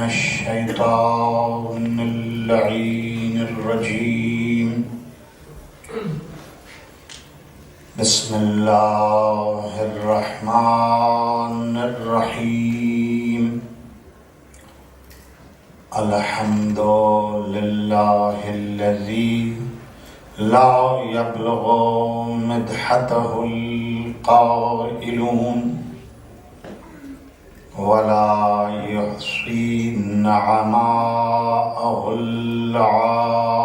الشيطان اللعين الرجيم. بسم الله الرحمن الرحيم. الحمد لله الذي لا يبلغ مدحته القائلون ولا يحصي نعماءه العادون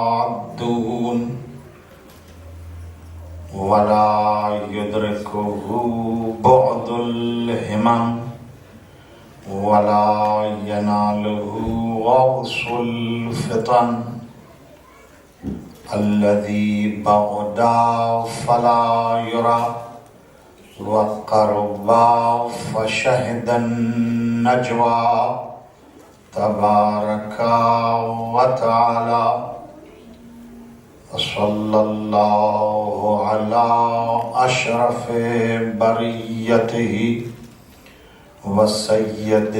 ولا يدركه بعد الهمم ولا يناله غوص الفطن الذي بعدا فلا يرى وقربا فشهد النجوى تبارك وتعالى. وصلى الله على أشرف بريته وسيد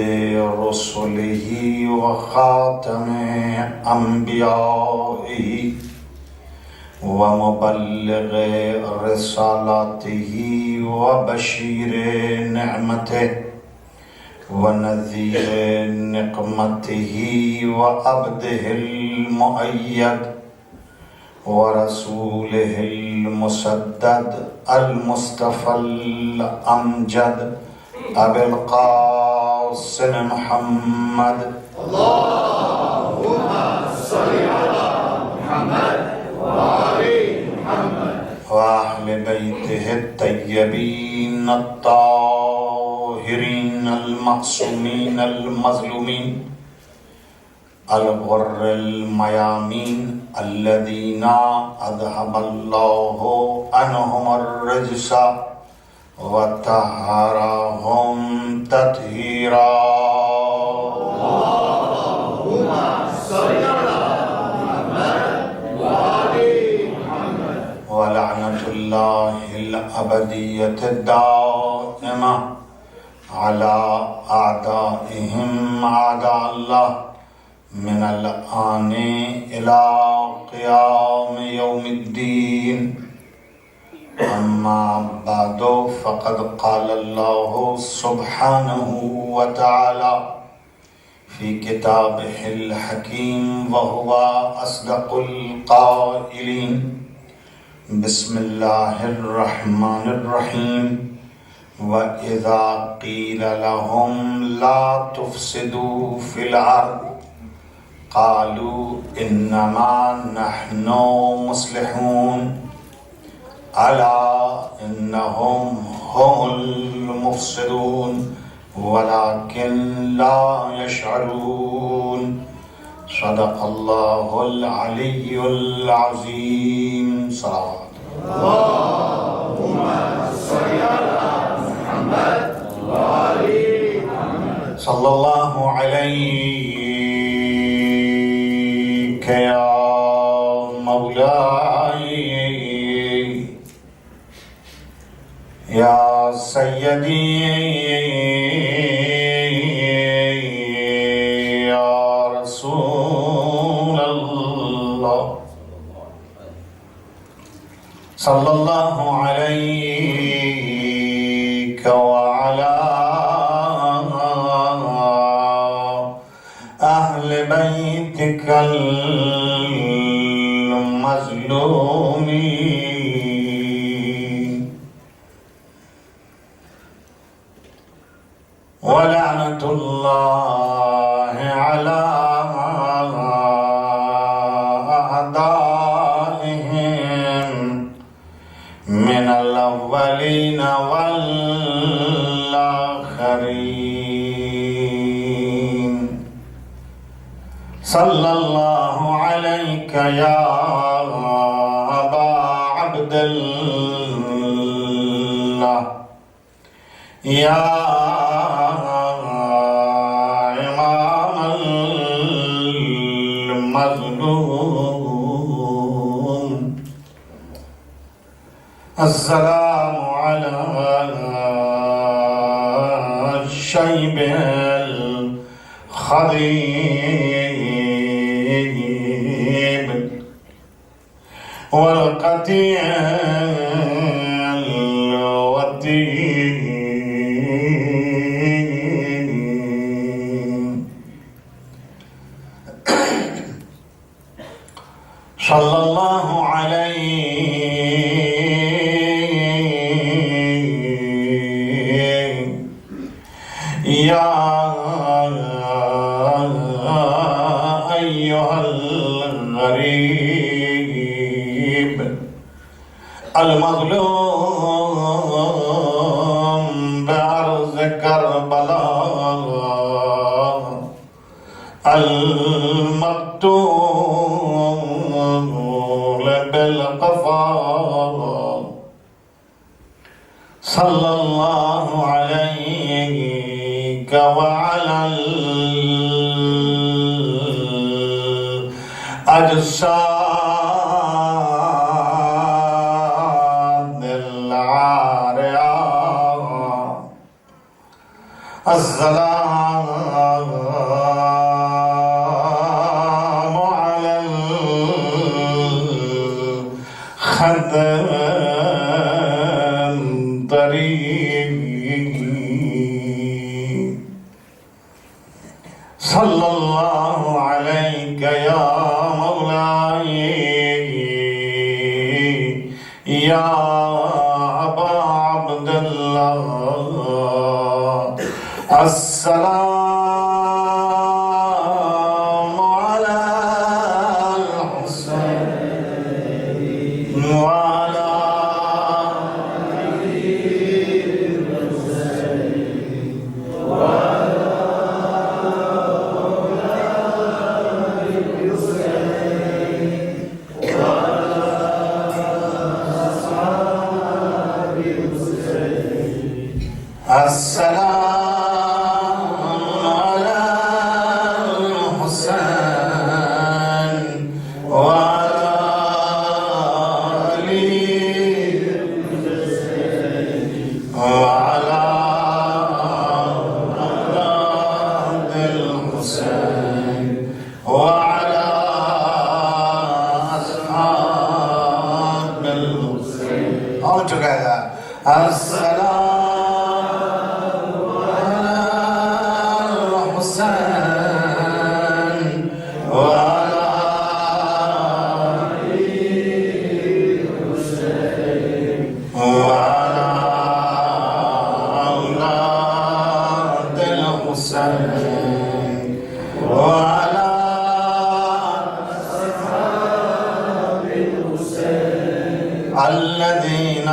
رسله وخاتم أنبيائه ومبلغ رسالاته وبشير نعمته ونذير نقمته وعبده المؤيد ورسوله المسدد المصطفى الأمجد أبي القاسم محمد اللهم صل على محمد وآل محمد وأهل بيته الطيبين الطاهرين المعصومين المظلومين الغر الميامين الذين أذهب الله عنهم الرجس وطهرهم تطهيرا. اللهم صل على محمد وآل محمد. ولعنة الله الأبدية الدائمة على أعدائهم أعداء الله من الآن إلى قيام يوم الدين. أما بعد فقد قال الله سبحانه وتعالى في كتابه الحكيم وهو أصدق القائلين. بسم الله الرحمن الرحيم. وإذا قيل لهم لا تفسدوا في الأرض قالوا إنما نحن مصلحون ألا إنهم هم المفسدون ولكن لا يشعرون. صدق الله العلي العظيم. صلوات اللهم صل على محمد وآل محمد. صلى الله عليك يا مولاي يا سيدي يا رسول الله. صلى الله عليك وعلى أهل بيتك المظلومين. ولعنة الله على أعدائهم من الأولين والآخرين. صلى الله عليك يا أبا عبد الله يا إمام المظلوم. السلام على الشيب الخضيب والقطيع الوتين صلى الله عليه يا أيها الغريب المظلوم بأرض كربلاء المقتول بالقفا صلى الله عليك وعلى الأجساد العارية السلام على الخد الطريق صلى الله عليك يا مولاي يا أبا عبد الله السلام على الحسين وعلى السلام على الحسين وعلى آله وعلى أولاد الحسين وعلى أصحاب الحسين. All together. السلام الذين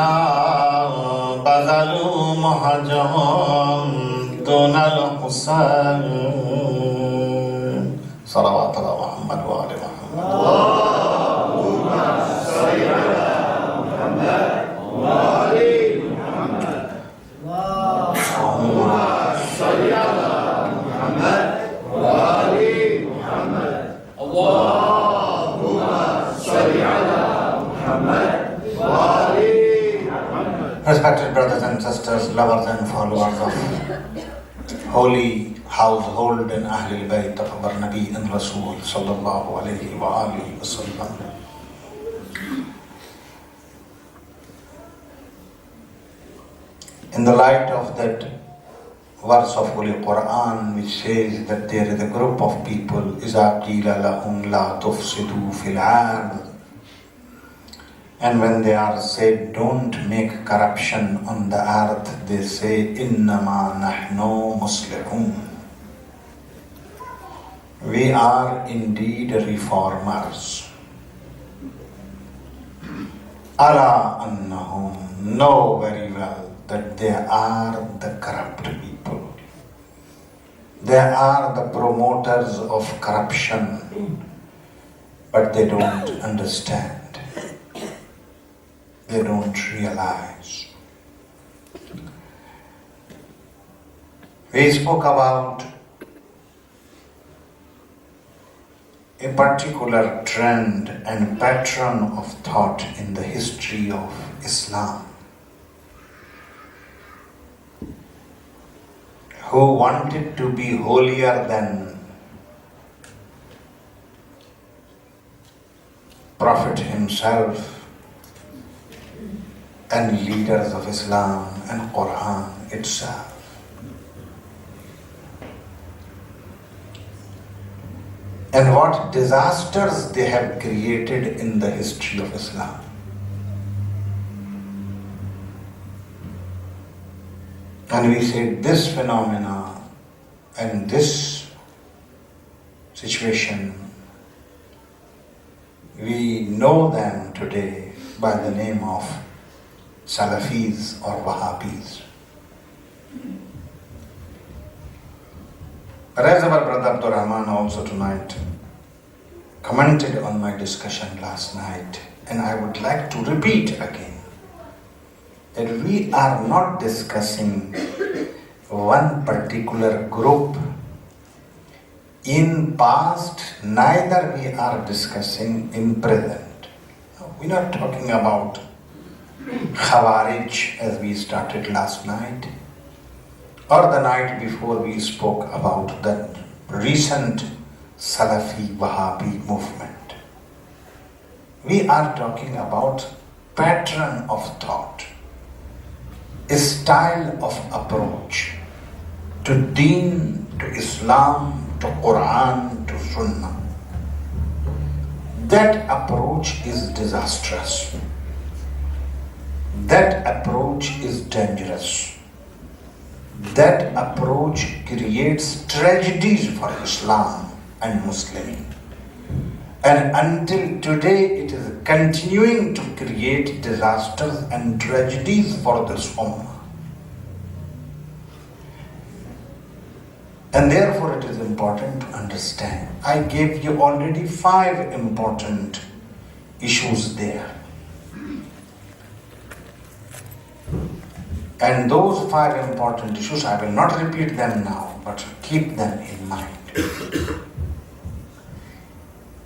بذلوا مهجهم دون الحسين صلوات الله محمد وآل محمد. اللهم صل على محمد وآل محمد. اللهم صل على محمد وآل محمد. اللهم صل على محمد. Respected brothers and sisters, lovers and followers of holy household and Ahlul Bayt of our Nabi and Rasul sallallahu alayhi wa alihi wa sallam. In the light of that verse of Holy Quran which says that there is a group of people إِذَا قِيلَ لَهُمْ لَا تُفْسِدُوا فِي الْعَرْضِ, and when they are said, don't make corruption on the earth, they say, إِنَّمَا نَحْنُ مُصْلِحُونَ. We are indeed reformers. أَلَا أَنَّهُمْ, know very well that they are the corrupt people. They are the promoters of corruption, but they don't understand. They don't realize. We spoke about a particular trend and pattern of thought in the history of Islam, who wanted to be holier than Prophet himself and leaders of Islam and Quran itself. And what disasters they have created in the history of Islam. And we say this phenomena and this situation, we know them today by the name of Salafis or Wahhabis. As our brother Abdul Rahman also tonight commented on my discussion last night, and I would like to repeat again, that we are not discussing one particular group in past, neither we are discussing in present. We're not talking about Khawarij as we started last night, or the night before we spoke about the recent Salafi Wahhabi movement. We are talking about pattern of thought, a style of approach to Deen, to Islam, to Quran, to Sunnah. That approach is disastrous. That approach is dangerous. That approach creates tragedies for Islam and Muslims. And until today, it is continuing to create disasters and tragedies for this ummah. And therefore, it is important to understand. I gave you already 5 important issues there. And those 5 important issues, I will not repeat them now, but keep them in mind.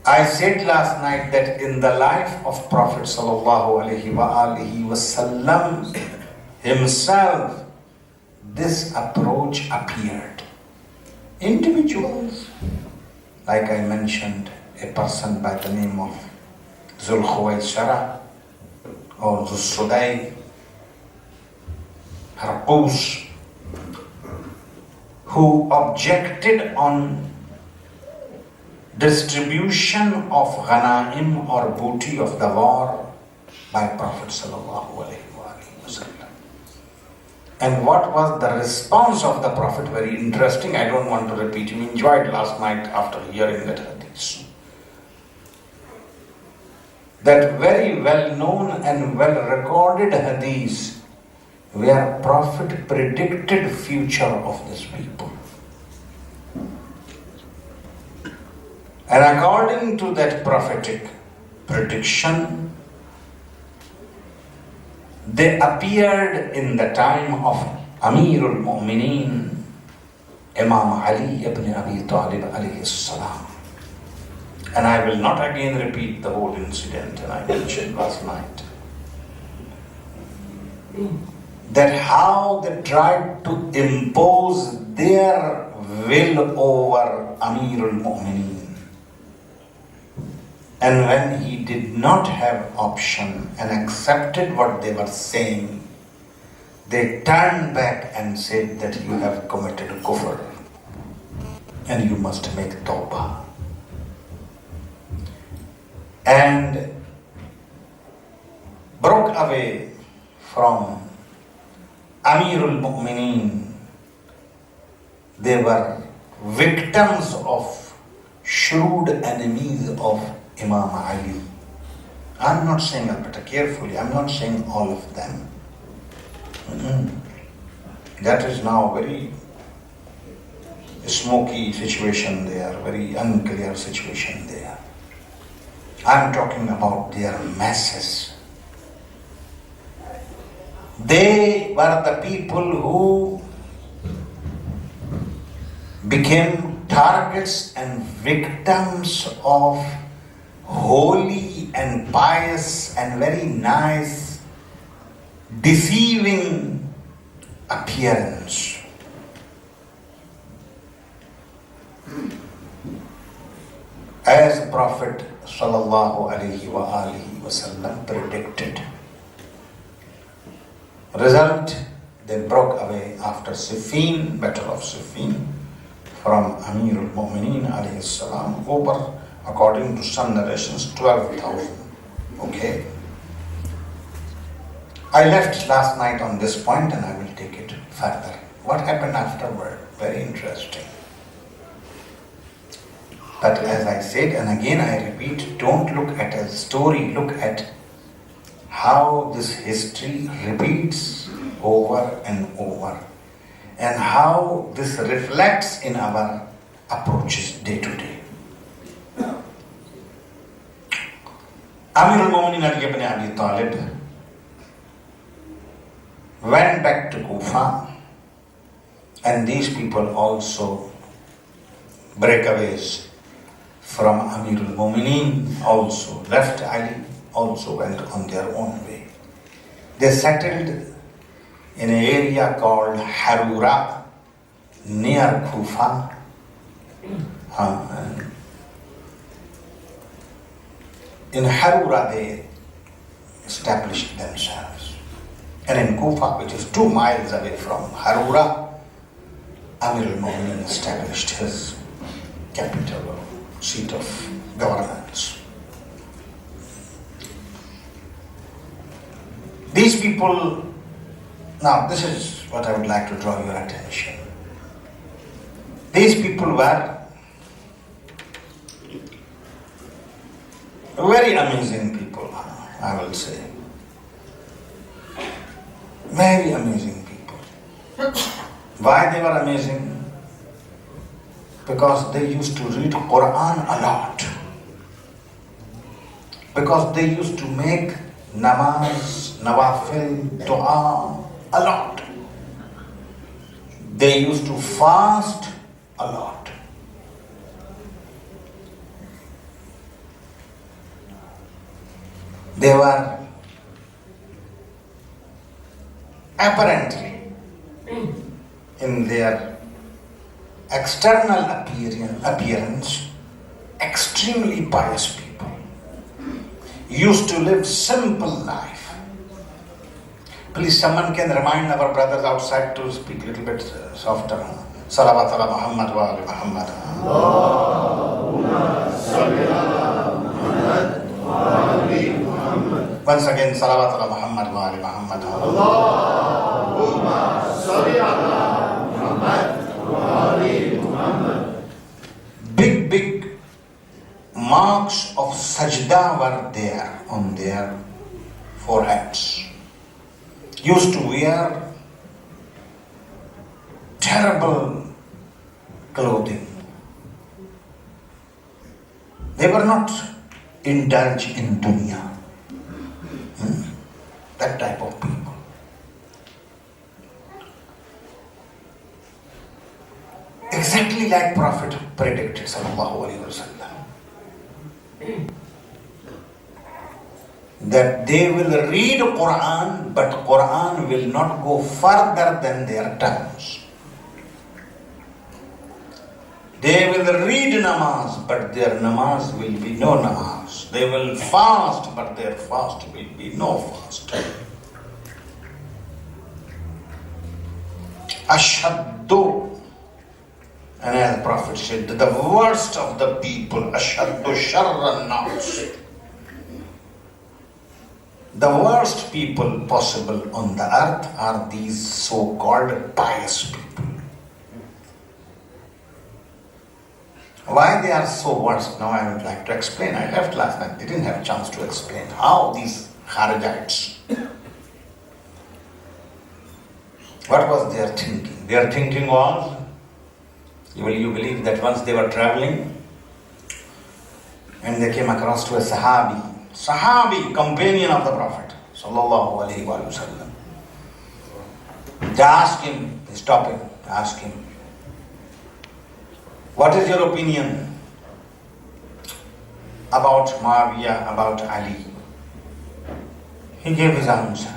I said last night that in the life of Prophet sallallahu alaihi wasallam himself, this approach appeared. Individuals, like I mentioned, a person by the name of Zul Khuwaisara or Zul Sudai, Harqus, who objected on distribution of ghanaim or booty of the war by Prophet sallallahu alaihi wasallam. And what was the response of the Prophet? Very interesting. I don't want to repeat. You enjoyed last night after hearing that hadith. That very well known and well recorded hadith where Prophet predicted future of this people. And according to that prophetic prediction, they appeared in the time of Amirul Mu'mineen, Imam Ali ibn Abi Talib alayhi salam. And I will not again repeat the whole incident, and I mentioned last night that how they tried to impose their will over Amirul Mu'mineen. And when he did not have option and accepted what they were saying, they turned back and said that you have committed kufr and you must make tawbah. And broke away from Amirul Mu'mineen. They were victims of shrewd enemies of Imam Ali. I'm not saying, but carefully, I'm not saying all of them. That is now very smoky situation there, very unclear situation there. I'm talking about their masses. They were the people who became targets and victims of holy and pious and very nice deceiving appearance. as Prophet sallallahu alaihi wasallam predicted. Result, they broke away after Siffin, Battle of Siffin, from Amir al-Mu'mineen alayhi salam, over, according to some narrations, 12,000. Okay. I left last night on this point and I will take it further. What happened afterward? Very interesting. But as I said, and again I repeat, don't look at a story, look at how this history repeats over and over, and how this reflects in our approaches day to day. Amir al-Mu'mineen Ali ibn Abi Talib went back to Kufa, and these people also breakaways from Amir al-Mu'mineen also left Ali, also went on their own way. They settled in an area called Harura near Kufa. In Harura they established themselves. And in Kufa, which is 2 miles away from Harura, Amir al-Mu'mineen established his capital or seat of governance. These people, now this is what I would like to draw your attention. These people were very amazing people, I will say. Very amazing people. Why they were amazing? Because they used to read Quran a lot. Because they used to make namaz, nawafil, dua a lot. They used to fast a lot. They were apparently in their external appearance extremely pious people, used to live simple life. Please, someone can remind our brothers outside to speak a little bit softer. Salawat ala Muhammad wa ali Muhammad. Allahumma salli ala Muhammad wa ali Muhammad. Once again, salawat ala Muhammad wa ali Muhammad. Allahumma salli ala Muhammad wa ali Muhammad. Big marks of sajda were there on their foreheads. Used to wear terrible clothing. They were not indulged in dunya. That type of people. Exactly like Prophet predicted, sallallahu alaihi wasallam, that they will read Quran, but Quran will not go further than their tongues. They will read namaz, but their namaz will be no namaz. They will fast, but their fast will be no fast. Ashaddu, and as the Prophet said, the worst of the people, ashaddu sharran nas. The worst people possible on the earth are these so-called pious people. Why they are so worse? Now I would like to explain. I left last night. I didn't have a chance to explain how these Kharijites, what was their thinking? Their thinking was, you believe that once they were traveling and they came across to a Sahabi, companion of the Prophet sallallahu alaihi wasallam. They asked him, they stopped him, asked him, what is your opinion about Muawiyah, about Ali? He gave his answer.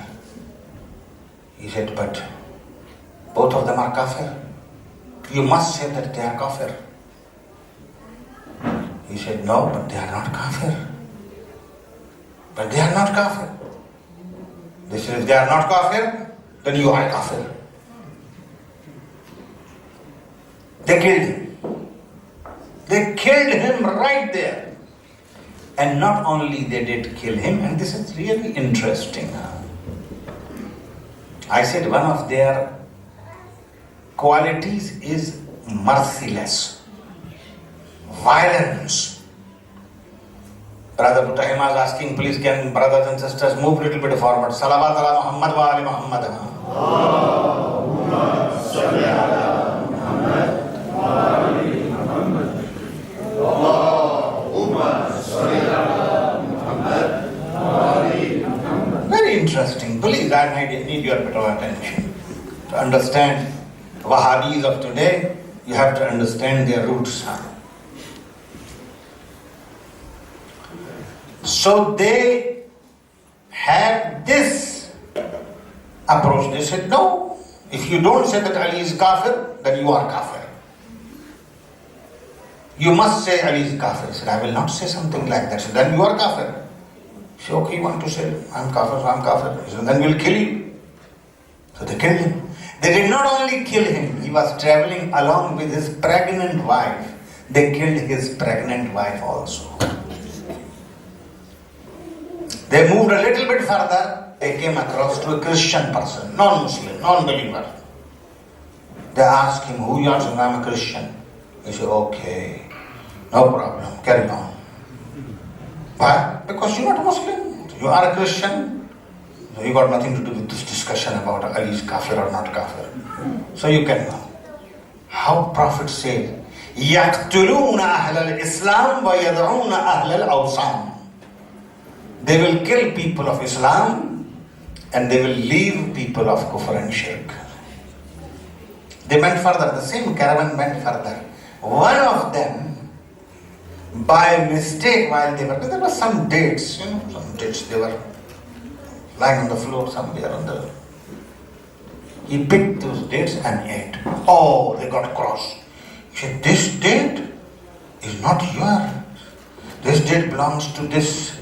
He said, but both of them are kafir. You must say that they are kafir. He said, no, but they are not kafir. But they are not kafir. They said, if they are not kafir, then you are kafir. They killed him. They killed him right there. And not only they did kill him, and this is really interesting. I said one of their qualities is merciless, violence. Brother Butahima is asking, please can brothers and sisters move a little bit forward. Salawat ala Muhammad wa ali Muhammad. Allahumma salli ala Muhammad wa ali Muhammad. Allahumma salli ala Muhammad wa ali Muhammad. Very interesting. Please, I need your bit of attention. To understand Wahhabis of today, you have to understand their roots. So they had this approach. They said, no, if you don't say that Ali is kafir, then you are kafir. You must say Ali is kafir. He said, I will not say something like that. So then you are kafir. He said, okay, you want to say, I'm kafir, so I'm kafir. He said, then we'll kill you. So they killed him. They did not only kill him, he was traveling along with his pregnant wife. They killed his pregnant wife also. They moved a little bit further, they came across to a Christian person, non-Muslim, non-believer. They asked him, who you are? Saying, I'm a Christian. He said, okay, no problem, carry on. Why? Because you're not a Muslim, you are a Christian. So you got nothing to do with this discussion about Ali is kafir or not kafir. So you can know. How Prophet said, يَقْتُلُونَ أَهْلَ الْإِسْلَامِ وَيَدْعُونَ أَهْلَ الْأَوْثَانِ. They will kill people of Islam and they will leave people of kufr and shirk. They went further, the same caravan went further. One of them, by mistake, while there were some dates, some dates, they were lying on the floor somewhere on the... He picked those dates and ate. Oh, they got cross. He said, this date is not yours. This date belongs to this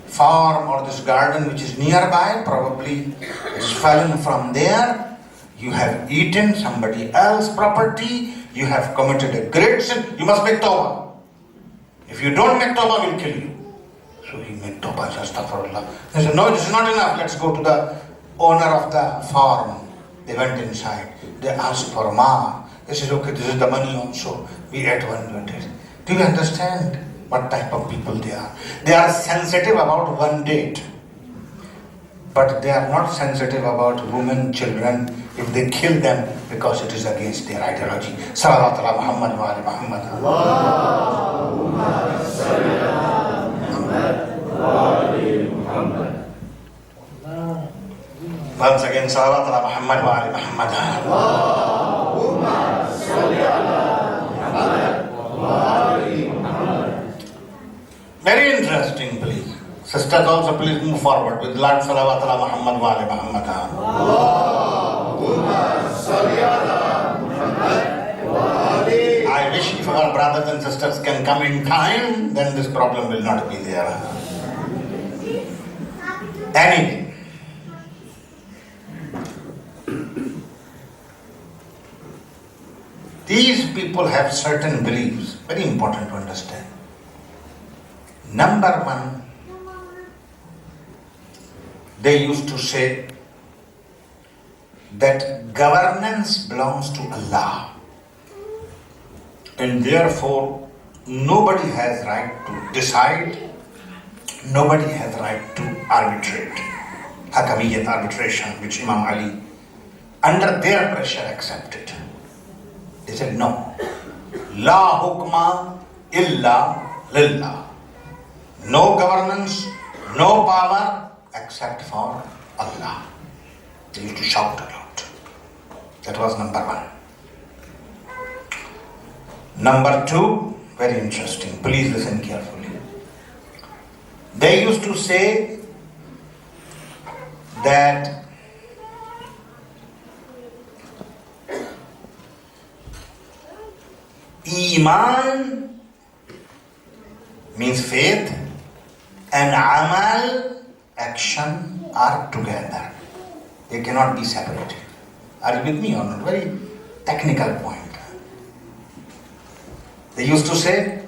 farm or this garden which is nearby, probably it's fallen from there. You have eaten somebody else's property, you have committed a great sin, you must make tawbah. If you don't make tawbah, we'll kill you. So he made tawbah, astaghfirullah. They said, no, this is not enough, let's go to the owner of the farm. They went inside, they asked for ma. They said, okay, this is the money also. We ate one day. Do you understand what type of people they are? They are sensitive about one date, but they are not sensitive about women, children, if they kill them because it is against their ideology. Salawat ala Muhammad wa ali Muhammad. Allahumma salli ala Muhammad wa ali Muhammad. Once again, salawat ala Muhammad wa ali Muhammad. Allahumma salli ala Muhammad wa ali Muhammad. Very interesting, please. Sisters also please move forward with Lord Salawat ala Muhammad wa ali Muhammad. Allahumma salli ala Muhammad wa ali. I wish if our brothers and sisters can come in time, then this problem will not be there. Anyway. These people have certain beliefs, very important to understand. Number one, they used to say that governance belongs to Allah, and therefore nobody has right to decide, nobody has right to arbitrate. Hakamiyyat, arbitration, which Imam Ali, under their pressure, accepted. They said, no. La hukma illa lillah. No governance, no power except for Allah. They used to shout a lot. That was number one. Number two, very interesting. Please listen carefully. They used to say that Iman means faith and amal, action, are together. They cannot be separated. Are you with me or not? Very technical point. They used to say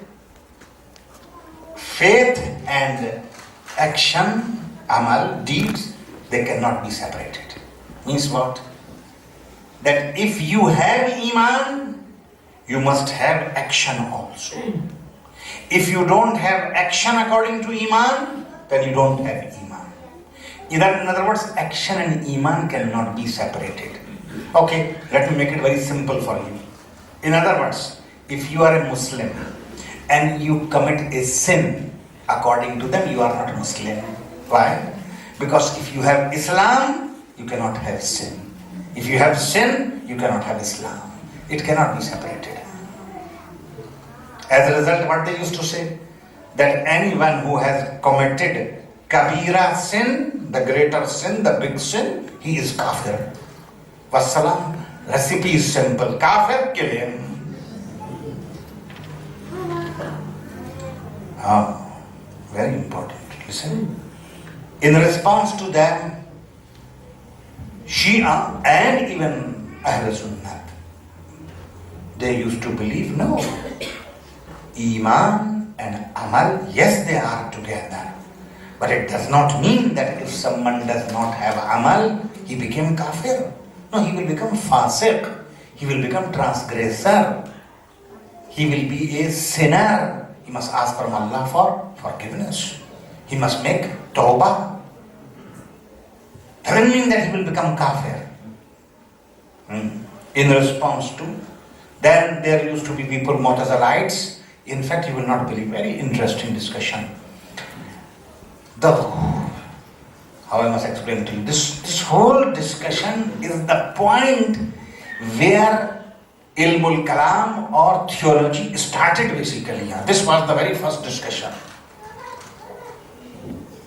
faith and action, amal, deeds, they cannot be separated. Means what? That if you have iman, you must have action also. If you don't have action according to iman, then you don't have iman. In other words, action and iman cannot be separated. Okay, let me make it very simple for you. In other words, if you are a Muslim and you commit a sin, according to them, you are not a Muslim. Why? Because if you have Islam, you cannot have sin. If you have sin, you cannot have Islam. It cannot be separated. As a result, what they used to say? That anyone who has committed kabira sin, the greater sin, the big sin, he is kafir. Wassalam. Recipe is simple. Kafir, kill him. Very important. Listen. In response to them, Shia and even Ahl Sunnah, they used to believe, no, Iman and Amal, yes, they are together. But it does not mean that if someone does not have Amal, he became kafir. No, he will become fasiq. He will become transgressor. He will be a sinner. He must ask from Allah for forgiveness. He must make tawbah. Doesn't mean that he will become kafir. In response to, then there used to be people, Mu'tazilites. In fact, you will not believe, very interesting discussion. How I must explain to you, this whole discussion is the point where Ilmul Kalam or theology started basically. This was the very first discussion.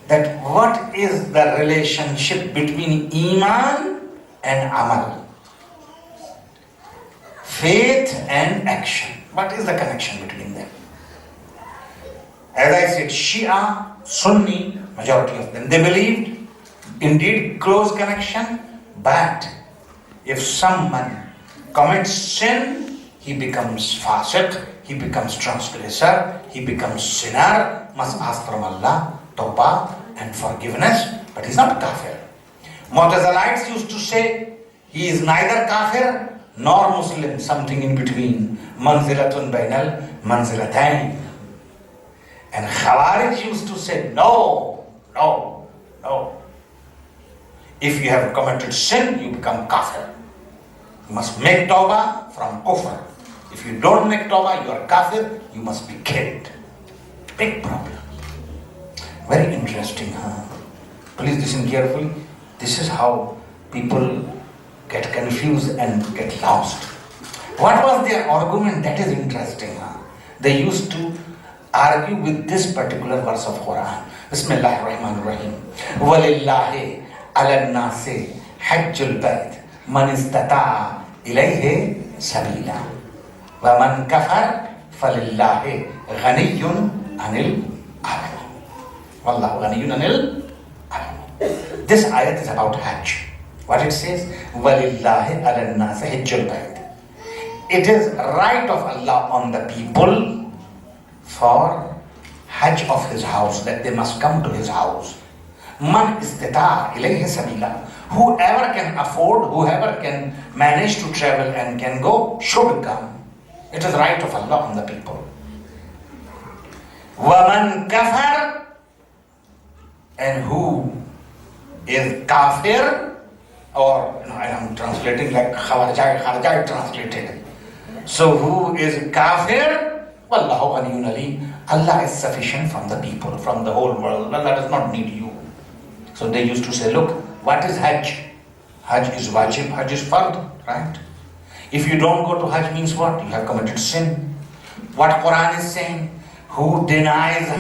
That what is the relationship between Iman and Amal? Faith and action. What is the connection between them? As I said, Shia, Sunni, majority of them, they believed indeed close connection, but if someone commits sin, he becomes fasiq, he becomes transgressor, he becomes sinner, must ask from Allah tawbah and forgiveness, but he's not kafir. Mu'tazilites used to say he is neither kafir nor Muslim, something in between, manzilatun bainal manzilatayn. And Khawarij used to say, no. If you have committed sin, you become kafir. You must make tawbah from kufr. If you don't make tawbah, you are kafir, you must be killed. Big problem. Very interesting, huh? Please listen carefully. This is how people get confused and get lost. What was their argument? That is interesting, huh? They used to argue with this particular verse of Quran. Bismillahir Rahmanir Rahim. Walillahi ala nasi hajjul bayt man istata'a ilayhi sabila wa man kafar falillahi ghaniyyun anil alamin. Wallahu ghaniyyun anil alamin. This ayat is about Hajj. What it says? Walillahi ala nasi hajjul bayt. It is right of Allah on the people for Hajj of His house, that they must come to His house. Man istata ilayhi sabila. Whoever can afford, whoever can manage to travel and can go, should come. It is right of Allah on the people. Waman kafar, and who is kafir, or I am translating like Khawarij translated. So who is kafir? Wallahu ghaniyyun alim. Allah is sufficient from the people, from the whole world. Allah does not need you. So they used to say, look, what is Hajj? Hajj is wajib, Hajj is fard, right? If you don't go to Hajj means what? You have committed sin. What Quran is saying? Who denies